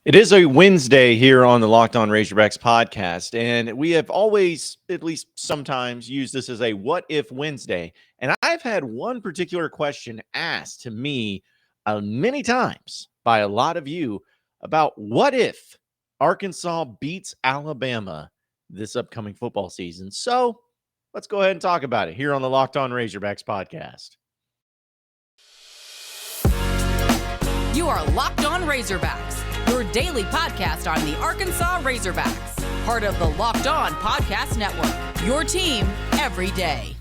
It is a Wednesday here on the Locked On Razorbacks podcast, and we have always, at least sometimes, used this as a what if Wednesday. And I've had one particular question asked to me many times by a lot of you about what if Arkansas beats Alabama this upcoming football season. So let's go ahead and talk about it here on the Locked On Razorbacks podcast. You are Locked On Razorbacks, your daily podcast on the Arkansas Razorbacks, part of the Locked On Podcast Network, your team every day.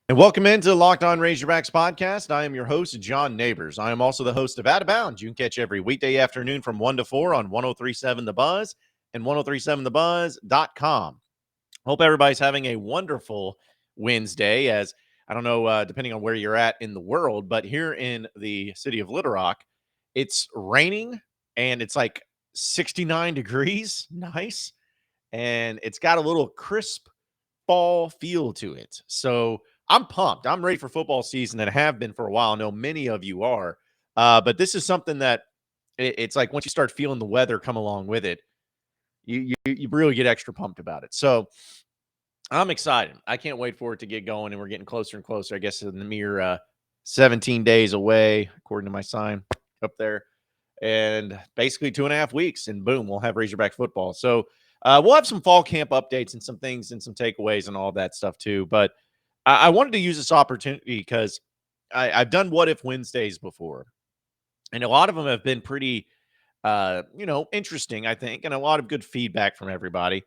And welcome into the Locked On Razorbacks podcast. I am your host, John Nabors. I am also the host of Out of Bounds. You can catch every weekday afternoon from 1 to 4 on 103.7 The Buzz and 103.7thebuzz.com. Hope everybody's having a wonderful Wednesday, as I don't know, depending on where you're at in the world, but here in the city of Little Rock, it's raining and it's like 69 degrees. Nice. And it's got a little crisp fall feel to it. So I'm pumped. I'm ready for football season and have been for a while. I know many of you are. But this is something that it's like once you start feeling the weather come along with it, you really get extra pumped about it. So I'm excited. I can't wait for it to get going, and we're getting closer and closer. I guess in the mere 17 days away, according to my sign up there, and basically 2.5 weeks, and boom, we'll have Razorback football. So we'll have some fall camp updates and some things and some takeaways and all that stuff too. But I wanted to use this opportunity because I've done What If Wednesdays before, and a lot of them have been pretty, interesting, I think, and a lot of good feedback from everybody.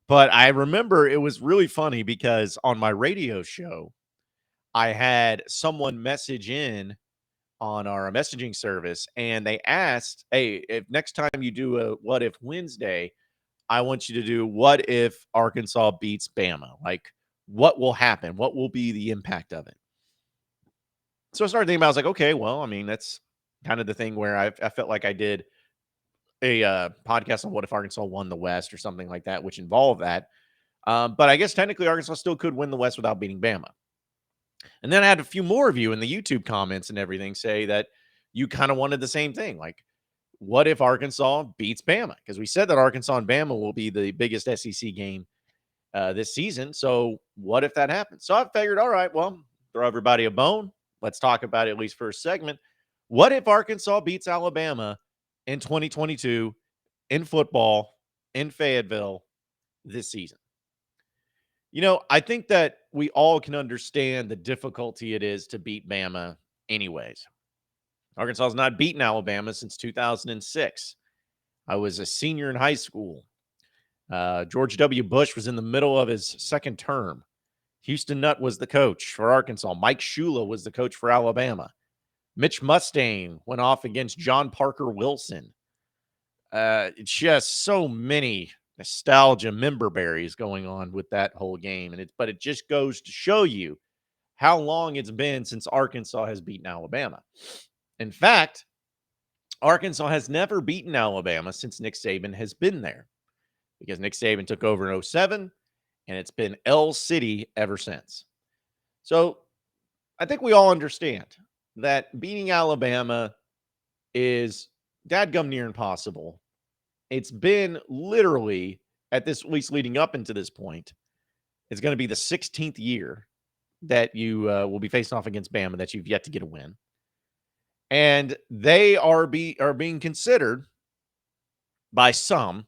But I remember it was really funny because on my radio show, I had someone message in on our messaging service and they asked, hey, if next time you do a What If Wednesday, I want you to do what if Arkansas beats Bama? Like, what will happen? What will be the impact of it? So I started thinking about, I was like, okay, well, I mean, that's kind of the thing where I felt like I did a podcast on what if Arkansas won the West or something like that, which involved that. But I guess technically Arkansas still could win the West without beating Bama. And then I had a few more of you in the YouTube comments and everything say that you kind of wanted the same thing. Like, what if Arkansas beats Bama? Because we said that Arkansas and Bama will be the biggest SEC game this season. So what if that happens? So I figured, all right, well, throw everybody a bone. Let's talk about it at least for a segment. What if Arkansas beats Alabama in 2022 in football in Fayetteville this season? You know, I think that we all can understand the difficulty it is to beat Bama anyways. Arkansas has not beaten Alabama since 2006. I was a senior in high school. George W. Bush was in the middle of his second term. Houston Nutt was the coach for Arkansas. Mike Shula was the coach for Alabama. Mitch Mustain went off against John Parker Wilson. Just so many nostalgia member berries going on with that whole game. But it just goes to show you how long it's been since Arkansas has beaten Alabama. In fact, Arkansas has never beaten Alabama since Nick Saban has been there, because Nick Saban took over in 2007, and it's been L City ever since. So I think we all understand that beating Alabama is dadgum near impossible. It's been literally, at least leading up into this point, it's going to be the 16th year that you will be facing off against Bama that you've yet to get a win. And they are being considered by some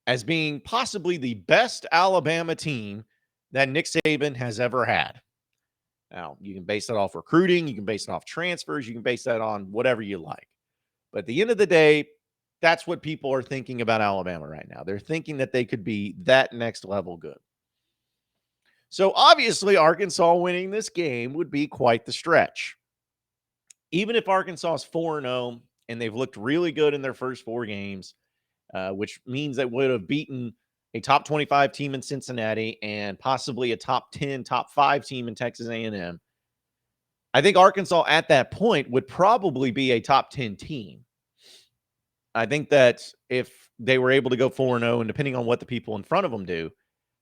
as being possibly the best Alabama team that Nick Saban has ever had. Now, you can base that off recruiting, you can base it off transfers, you can base that on whatever you like. But at the end of the day, that's what people are thinking about Alabama right now. They're thinking that they could be that next level good. So obviously, Arkansas winning this game would be quite the stretch. Even if Arkansas is 4-0 and they've looked really good in their first 4 games, which means they would have beaten a top 25 team in Cincinnati and possibly a top 10, top 5 team in Texas A&M, I think Arkansas at that point would probably be a top 10 team. I think that if they were able to go 4-0, and depending on what the people in front of them do,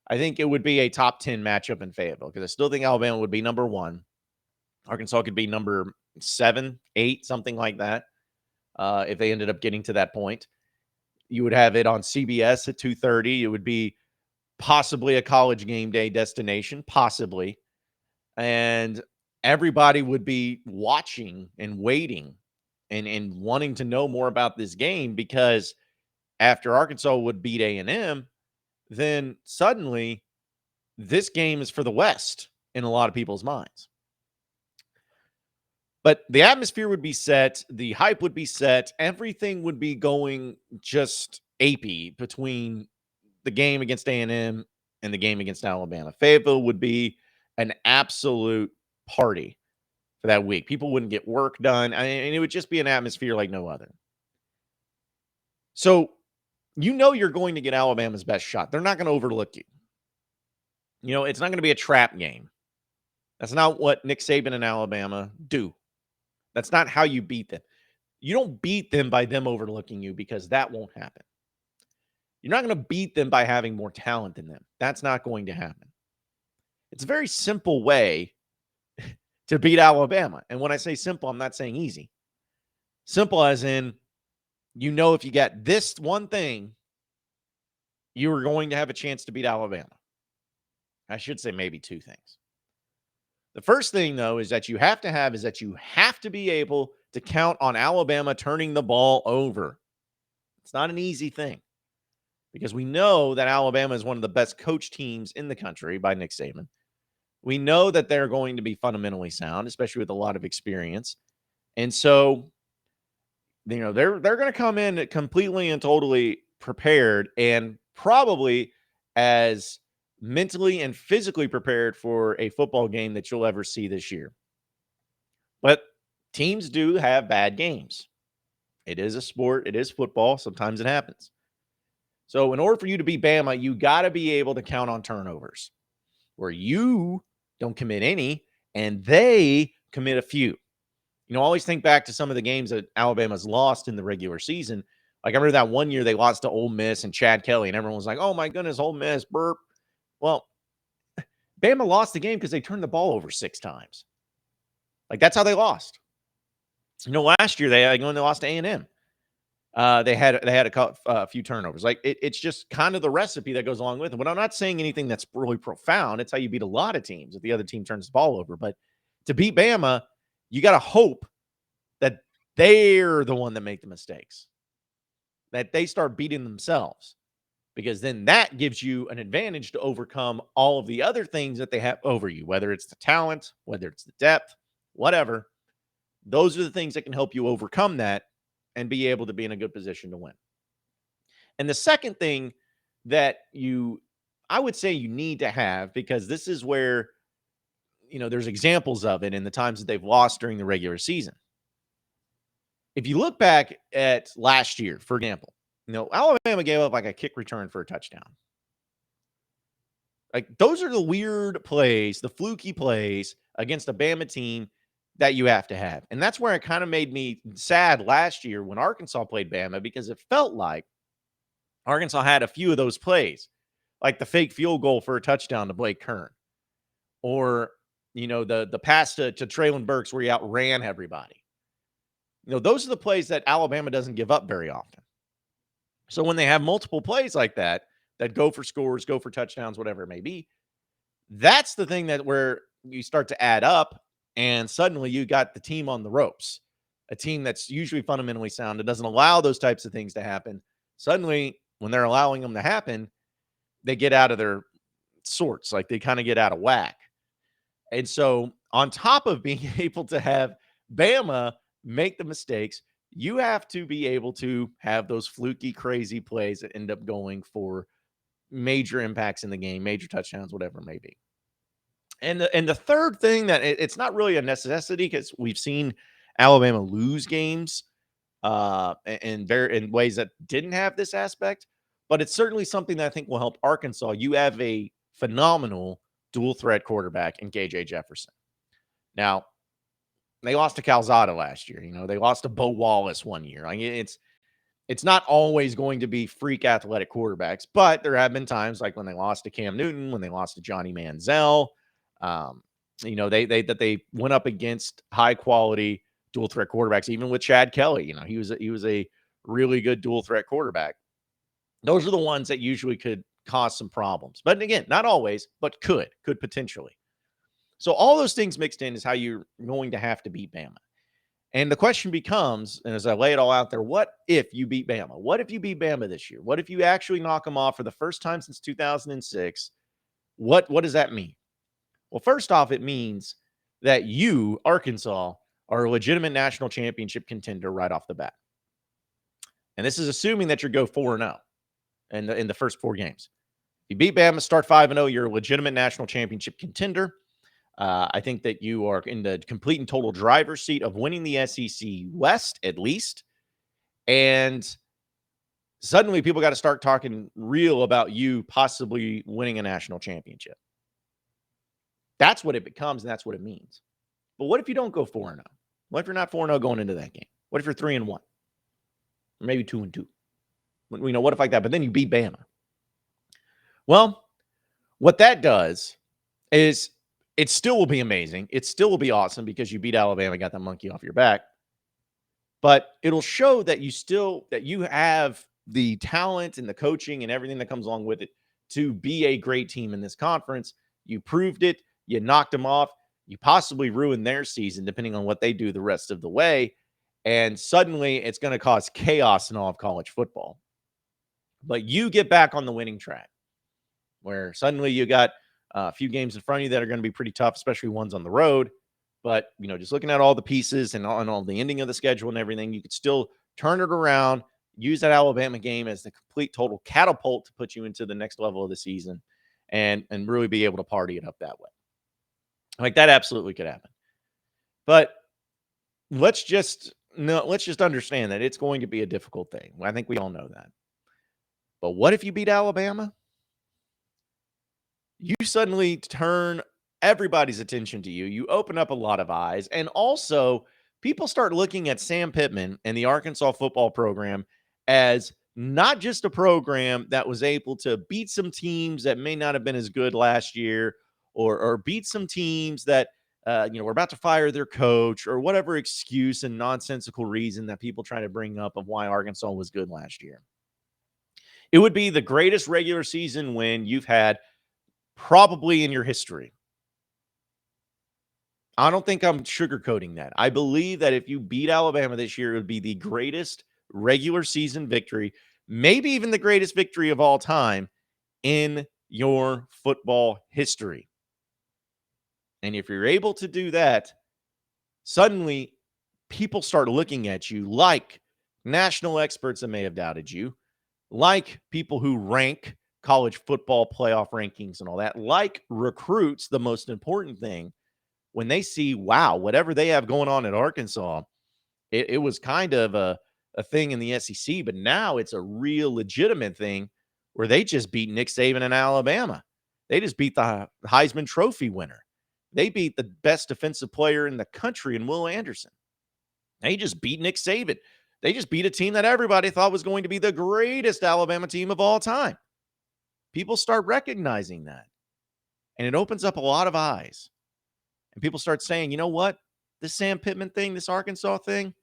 I think it would be a top 10 matchup in Fayetteville, because I still think Alabama would be number 1. Arkansas could be number 7, 8, something like that. if they ended up getting to that point. You would have it on CBS at 2:30. It would be possibly a college game day destination, possibly. And everybody would be watching and waiting and wanting to know more about this game, because after Arkansas would beat A&M, then suddenly this game is for the West in a lot of people's minds. But the atmosphere would be set, the hype would be set, everything would be going just apey between the game against A&M and the game against Alabama. Fayetteville would be an absolute party for that week. People wouldn't get work done, and it would just be an atmosphere like no other. So you're going to get Alabama's best shot. They're not going to overlook you. It's not going to be a trap game. That's not what Nick Saban and Alabama do. That's not how you beat them. You don't beat them by them overlooking you, because that won't happen. You're not going to beat them by having more talent than them. That's not going to happen. It's a very simple way to beat Alabama. And when I say simple, I'm not saying easy. Simple as in, if you got this one thing, you are going to have a chance to beat Alabama. I should say maybe two things. The first thing, though, is that you have to be able to count on Alabama turning the ball over. It's not an easy thing, because we know that Alabama is one of the best coach teams in the country by Nick Saban. We know that they're going to be fundamentally sound, especially with a lot of experience. And so, they're going to come in completely and totally prepared, and probably as mentally and physically prepared for a football game that you'll ever see this year. But teams do have bad games. It is a sport. It is football. Sometimes it happens. So in order for you to beat Bama, you got to be able to count on turnovers, where you don't commit any and they commit a few. Always think back to some of the games that Alabama's lost in the regular season. Like, I remember that one year they lost to Ole Miss and Chad Kelly, and everyone was like, oh my goodness, Ole Miss, burp. Well, Bama lost the game because they turned the ball over 6 times. Like, that's how they lost. Last year they lost to A&M. They had a few turnovers. Like, it's just kind of the recipe that goes along with it. But I'm not saying anything that's really profound. It's how you beat a lot of teams if the other team turns the ball over. But to beat Bama, you got to hope that they're the one that make the mistakes, that they start beating themselves, because then that gives you an advantage to overcome all of the other things that they have over you, whether it's the talent, whether it's the depth, whatever. Those are the things that can help you overcome that and be able to be in a good position to win. And the second thing that I would say you need to have, because this is where, there's examples of it in the times that they've lost during the regular season. If you look back at last year, for example, Alabama gave up like a kick return for a touchdown. Like, those are the weird plays, the fluky plays against a Bama team that you have to have. And that's where it kind of made me sad last year when Arkansas played Bama, because it felt like Arkansas had a few of those plays, like the fake field goal for a touchdown to Blake Kern, or, the pass to Traylon Burks where he outran everybody. Those are the plays that Alabama doesn't give up very often. So when they have multiple plays like that go for scores, go for touchdowns, whatever it may be, that's the thing where you start to add up, and suddenly you got the team on the ropes, a team that's usually fundamentally sound. It doesn't allow those types of things to happen. Suddenly, when they're allowing them to happen, they get out of their sorts, like they kind of get out of whack. And so on top of being able to have Bama make the mistakes, you have to be able to have those fluky, crazy plays that end up going for major impacts in the game, major touchdowns, whatever it may be. And the third thing that it's not really a necessity, because we've seen Alabama lose games in ways that didn't have this aspect, but it's certainly something that I think will help Arkansas. You have a phenomenal dual threat quarterback in KJ Jefferson. Now, they lost to Calzada last year. They lost to Bo Wallace one year. I mean, it's not always going to be freak athletic quarterbacks, but there have been times, like when they lost to Cam Newton, when they lost to Johnny Manziel, they went up against high quality dual threat quarterbacks, even with Chad Kelly. He was a really good dual threat quarterback. Those are the ones that usually could cause some problems. But again, not always, but could potentially. So all those things mixed in is how you're going to have to beat Bama. And the question becomes, and as I lay it all out there, what if you beat Bama? What if you beat Bama this year? What if you actually knock them off for the first time since 2006? What does that mean? Well, first off, it means that you, Arkansas, are a legitimate national championship contender right off the bat. And this is assuming that you go 4-0 in the first 4 games. If you beat Bama, start 5-0, you're a legitimate national championship contender. I think that you are in the complete and total driver's seat of winning the SEC West, at least. And suddenly people got to start talking real about you possibly winning a national championship. That's what it becomes, and that's what it means. But what if you don't go 4-0? What if you're not 4-0 going into that game? What if you're 3-1? Or maybe 2-2? What if like that? But then you beat Bama. Well, what that does is it still will be amazing. It still will be awesome because you beat Alabama, got that monkey off your back. But it'll show that you have the talent and the coaching and everything that comes along with it to be a great team in this conference. You proved it. You knocked them off. You possibly ruined their season, depending on what they do the rest of the way. And suddenly it's going to cause chaos in all of college football. But you get back on the winning track, where suddenly you got a few games in front of you that are going to be pretty tough, especially ones on the road. But, just looking at all the pieces and all the ending of the schedule and everything, you could still turn it around, use that Alabama game as the complete total catapult to put you into the next level of the season and really be able to party it up that way. Like, that absolutely could happen. But let's just understand that it's going to be a difficult thing. I think we all know that. But what if you beat Alabama? You suddenly turn everybody's attention to you. You open up a lot of eyes. And also, people start looking at Sam Pittman and the Arkansas football program as not just a program that was able to beat some teams that may not have been as good last year, or beat some teams that were about to fire their coach, or whatever excuse and nonsensical reason that people try to bring up of why Arkansas was good last year. It would be the greatest regular season win you've had probably in your history. I don't think I'm sugarcoating that. I believe that if you beat Alabama this year, it would be the greatest regular season victory, maybe even the greatest victory of all time in your football history. And if you're able to do that, suddenly people start looking at you like national experts that may have doubted you, like people who rank college football playoff rankings and all that, like recruits, the most important thing. When they see, wow, whatever they have going on at Arkansas, it was kind of a thing in the SEC, but now it's a real legitimate thing where they just beat Nick Saban in Alabama. They just beat the Heisman Trophy winner. They beat the best defensive player in the country in Will Anderson. They just beat Nick Saban. They just beat a team that everybody thought was going to be the greatest Alabama team of all time. People start recognizing that, and it opens up a lot of eyes. And people start saying, you know what? This Sam Pittman thing, this Arkansas thing,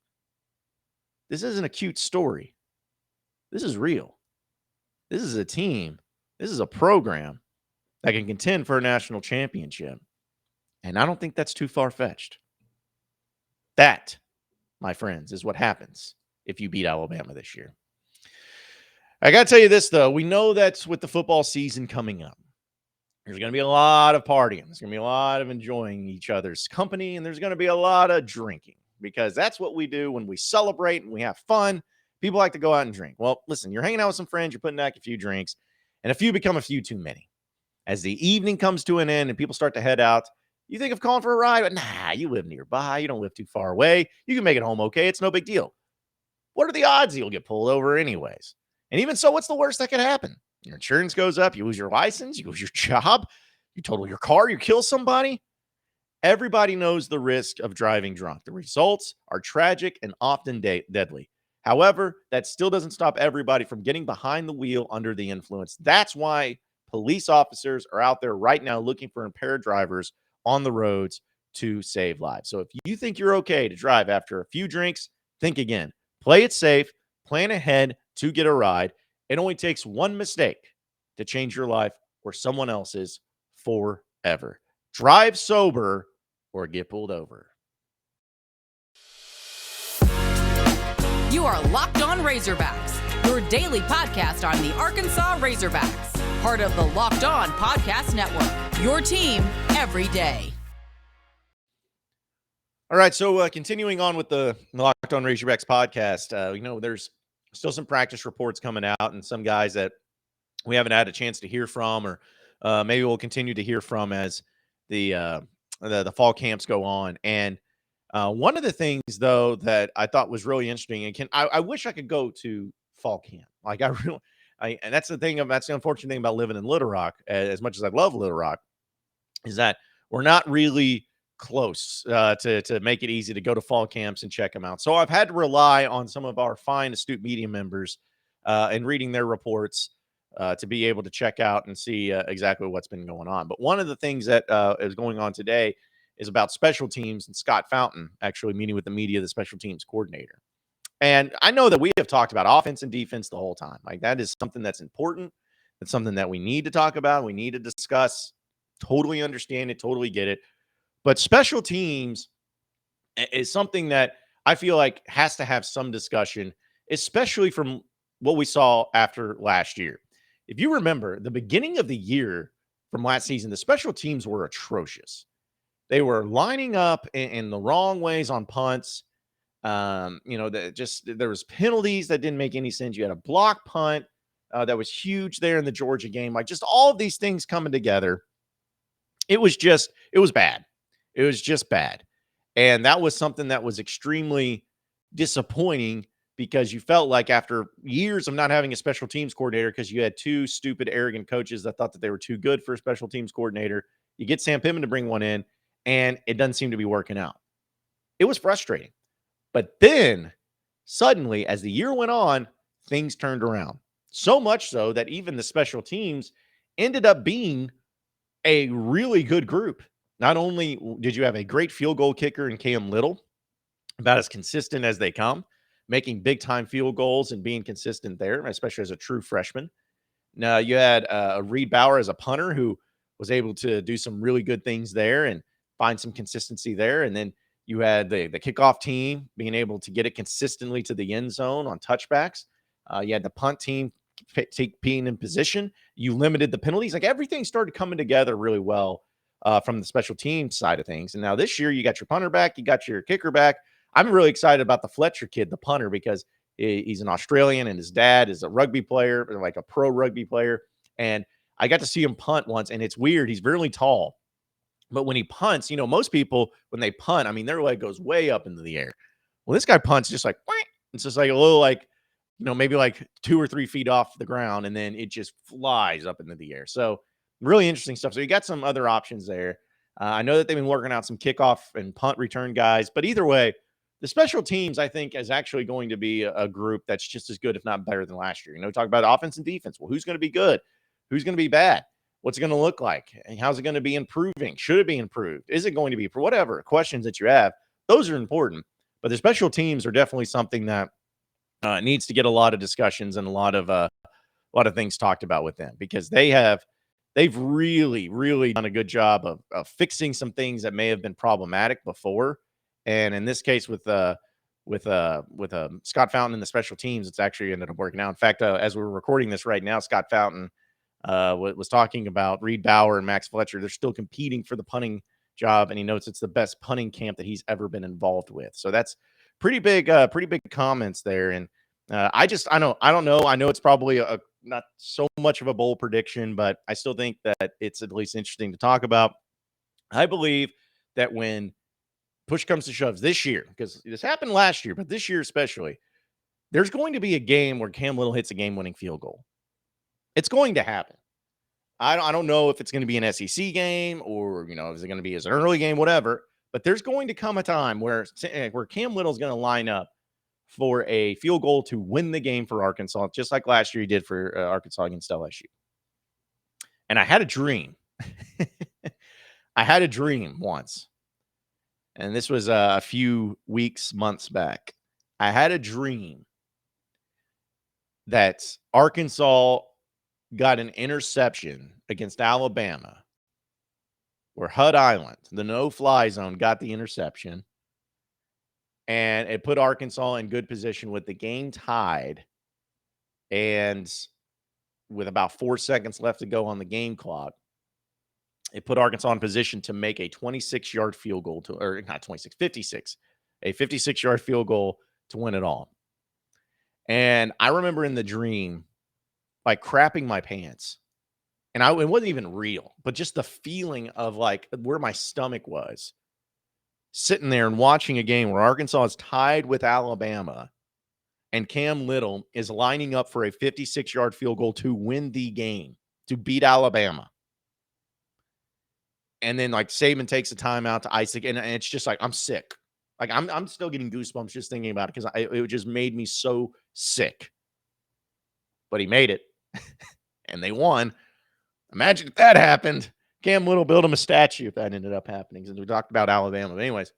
this isn't a cute story. This is real. This is a team. This is a program that can contend for a national championship. And I don't think that's too far-fetched. That, my friends, is what happens if you beat Alabama this year. I got to tell you this, though. We know that with the football season coming up, there's going to be a lot of partying. There's going to be a lot of enjoying each other's company, and there's going to be a lot of drinking, because that's what we do when we celebrate and we have fun. People like to go out and drink. Well, listen, you're hanging out with some friends, you're putting back a few drinks, and a few become a few too many. As the evening comes to an end and people start to head out, you think of calling for a ride, but nah, you live nearby. You don't live too far away. You can make it home okay. It's no big deal. What are the odds you'll get pulled over anyways? And even so, what's the worst that could happen? Your insurance goes up, you lose your license, you lose your job, you total your car, you kill somebody. Everybody knows the risk of driving drunk. The results are tragic and often deadly. However, that still doesn't stop everybody from getting behind the wheel under the influence. That's why police officers are out there right now looking for impaired drivers on the roads to save lives. So if you think you're okay to drive after a few drinks, think again. Play it safe, plan ahead to get a ride. It only takes one mistake to change your life or someone else's forever. Drive sober or get pulled over. You are Locked On Razorbacks, your daily podcast on the Arkansas Razorbacks, part of the Locked On Podcast Network, your team every day. All right, so continuing on with the Locked On Razorbacks podcast, there's still some practice reports coming out and some guys that we haven't had a chance to hear from, or maybe we'll continue to hear from as the fall camps go on. And one of the things, though, that I thought was really interesting, and I wish I could go to fall camp. Like and that's that's the unfortunate thing about living in Little Rock. As much as I love Little Rock, is that we're not really close to make it easy to go to fall camps and check them out. So I've had to rely on some of our fine, astute media members and reading their reports to be able to check out and see exactly what's been going on. But one of the things that is going on today is about special teams and Scott Fountain actually meeting with the media, the special teams coordinator. And I know that we have talked about offense and defense the whole time. Like, that is something that's important. It's something that we need to talk about. We need to discuss. Totally understand it. Totally get it. But special teams is something that I feel like has to have some discussion, especially from what we saw after last year. If you remember, the beginning of the year from last season, the special teams were atrocious. They were lining up in the wrong ways on punts. There was penalties that didn't make any sense. You had a block punt that was huge there in the Georgia game. Like, just all of these things coming together. It was bad. It was just bad. And that was something that was extremely disappointing, because you felt like after years of not having a special teams coordinator, because you had two stupid, arrogant coaches that thought that they were too good for a special teams coordinator, you get Sam Pittman to bring one in, and it doesn't seem to be working out. It was frustrating. But then suddenly, as the year went on, things turned around. So much so that even the special teams ended up being a really good group. Not only did you have a great field goal kicker in Cam Little, about as consistent as they come, making big-time field goals and being consistent there, especially as a true freshman. Now, you had Reed Bauer as a punter who was able to do some really good things there and find some consistency there. And then you had the kickoff team being able to get it consistently to the end zone on touchbacks. You had the punt team being in position. You limited the penalties. Like, everything started coming together really well from the special team side of things. And now this year, you got your punter back, you got your kicker back. I'm really excited about the Fletcher kid, the punter, because he's an Australian and his dad is a rugby player, like a pro rugby player. And I got to see him punt once, and it's weird. He's really tall. But when he punts, most people, when they punt, I mean, their leg goes way up into the air. Well, this guy punts just like, it's just like a little, like, maybe like 2 or 3 feet off the ground, and then it just flies up into the air. So really interesting stuff. So you got some other options there. I know that they've been working out some kickoff and punt return guys, but either way, the special teams, I think, is actually going to be a group that's just as good, if not better, than last year. Talk about offense and defense. Well, who's going to be good? Who's going to be bad? What's it going to look like? And how's it going to be improving? Should it be improved? Is it going to be, for whatever questions that you have? Those are important. But the special teams are definitely something that needs to get a lot of discussions and a lot of things talked about with them, because they've really, really done a good job of fixing some things that may have been problematic before. And in this case, with Scott Fountain and the special teams, it's actually ended up working out. In fact, as we're recording this right now, Scott Fountain was talking about Reed Bauer and Max Fletcher. They're still competing for the punting job, and he notes it's the best punting camp that he's ever been involved with. So that's pretty big comments there. And I don't know. I know it's probably not so much of a bold prediction, but I still think that it's at least interesting to talk about. I believe that when push comes to shove this year, because this happened last year, but this year especially, there's going to be a game where Cam Little hits a game-winning field goal. It's going to happen. I don't know if it's going to be an SEC game or, is it going to be as an early game, whatever, but there's going to come a time where Cam Little's going to line up for a field goal to win the game for Arkansas, just like last year he did for Arkansas against LSU. And I had a dream. I had a dream once and this was a few months back. I had a dream that Arkansas got an interception against Alabama, where Hud Island, the no-fly zone, got the interception, and it put Arkansas in good position with the game tied, and with about 4 seconds left to go on the game clock, it put Arkansas in position to make a 26-yard field goal or not 26, 56, a 56-yard field goal to win it all. And I remember in the dream, like, crapping my pants. And it wasn't even real, but just the feeling of like where my stomach was sitting there and watching a game where Arkansas is tied with Alabama and Cam Little is lining up for a 56-yard field goal to win the game, to beat Alabama. And then like Saban takes a timeout to ice again, and it's just like, I'm sick. Like I'm still getting goosebumps just thinking about it because it just made me so sick. But he made it, and they won. Imagine if that happened. Cam Little built him a statue if that ended up happening. Since we talked about Alabama, but anyways,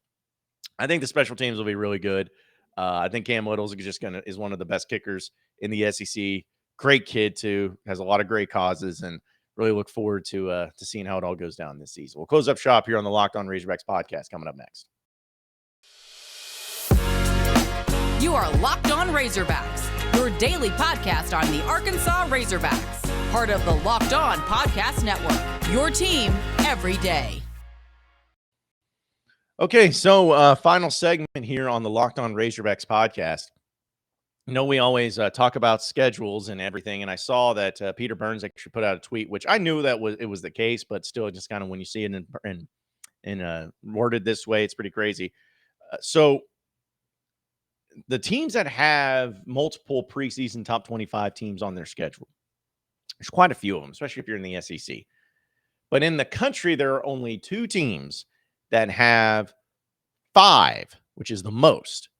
I think the special teams will be really good. I think Cam Little is one of the best kickers in the SEC. Great kid too, has a lot of great causes, and really look forward to seeing how it all goes down this season. We'll close up shop here on the Locked On Razorbacks podcast coming up next. You are Locked On Razorbacks, your daily podcast on the Arkansas Razorbacks. Part of the Locked On Podcast Network, your team every day. Okay, so final segment here on the Locked On Razorbacks podcast. You know, we always talk about schedules and everything, and I saw that Peter Burns actually put out a tweet, which I knew that it was the case, but still, just kind of when you see it in worded this way, it's pretty crazy. So the teams that have multiple preseason top 25 teams on their schedule, there's quite a few of them, especially if you're in the SEC. But in the country, there are only 2 teams that have 5, which is the most,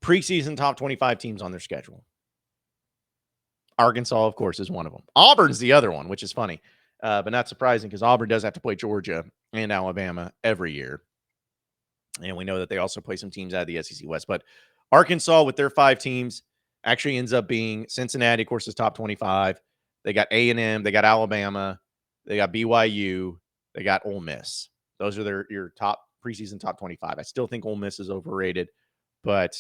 preseason top 25 teams on their schedule. Arkansas, of course, is one of them. Auburn's the other one, which is funny, but not surprising because Auburn does have to play Georgia and Alabama every year. And we know that they also play some teams out of the SEC West. But Arkansas, with their 5 teams, actually ends up being Cincinnati, of course, is top 25. They got A&M, they got Alabama, they got BYU, they got Ole Miss. Those are your top preseason top 25. I still think Ole Miss is overrated, but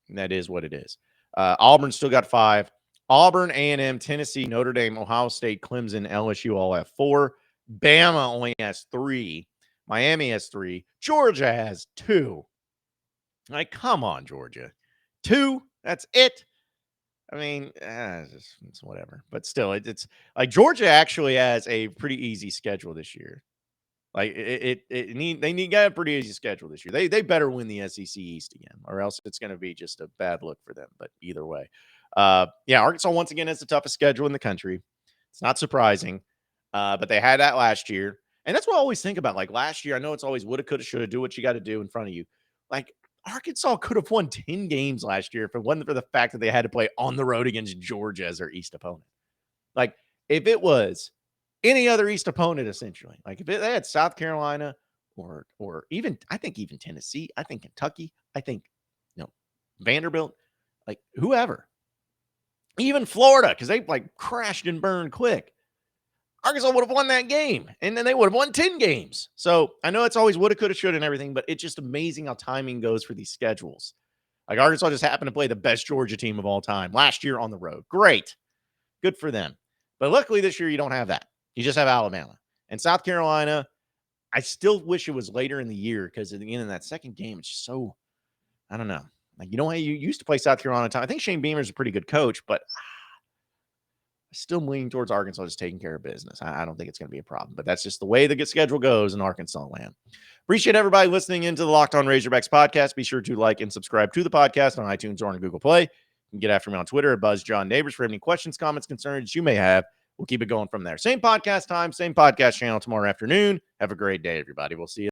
that is what it is. Auburn still got 5. Auburn, A&M, Tennessee, Notre Dame, Ohio State, Clemson, LSU all have 4. Bama only has 3. Miami has 3. Georgia has 2. Like, come on, Georgia. 2? That's it? I mean, it's whatever. But still, it's like Georgia actually has a pretty easy schedule this year. Like they got a pretty easy schedule this year. They better win the SEC East again, or else it's going to be just a bad look for them. But either way, Arkansas once again has the toughest schedule in the country. It's not surprising, but they had that last year, and that's what I always think about. Like last year, I know it's always woulda, coulda, shoulda. Do what you got to do in front of you. Like Arkansas could have won 10 games last year if it wasn't for the fact that they had to play on the road against Georgia as their East opponent. Like, if it was any other East opponent, essentially, like if they had South Carolina or even, I think even Tennessee, I think Kentucky, I think, Vanderbilt, like whoever, even Florida, because they like crashed and burned quick. Arkansas would have won that game, and then they would have won 10 games. So I know it's always woulda, coulda, shoulda, and everything, but it's just amazing how timing goes for these schedules. Like Arkansas just happened to play the best Georgia team of all time last year on the road. Great. Good for them. But luckily this year you don't have that. You just have Alabama. And South Carolina, I still wish it was later in the year because at the end of that second game, it's just so, I don't know. Like, you used to play South Carolina time. I think Shane Beamer's a pretty good coach, but still leaning towards Arkansas just taking care of business. I don't think it's going to be a problem, but that's just the way the schedule goes in Arkansas land. Appreciate everybody listening into the Locked On Razorbacks podcast. Be sure to like and subscribe to the podcast on iTunes or on Google Play. You can get after me on Twitter at BuzzJohnNabors for any questions, comments, concerns you may have. We'll keep it going from there. Same podcast time, same podcast channel tomorrow afternoon. Have a great day, everybody. We'll see you.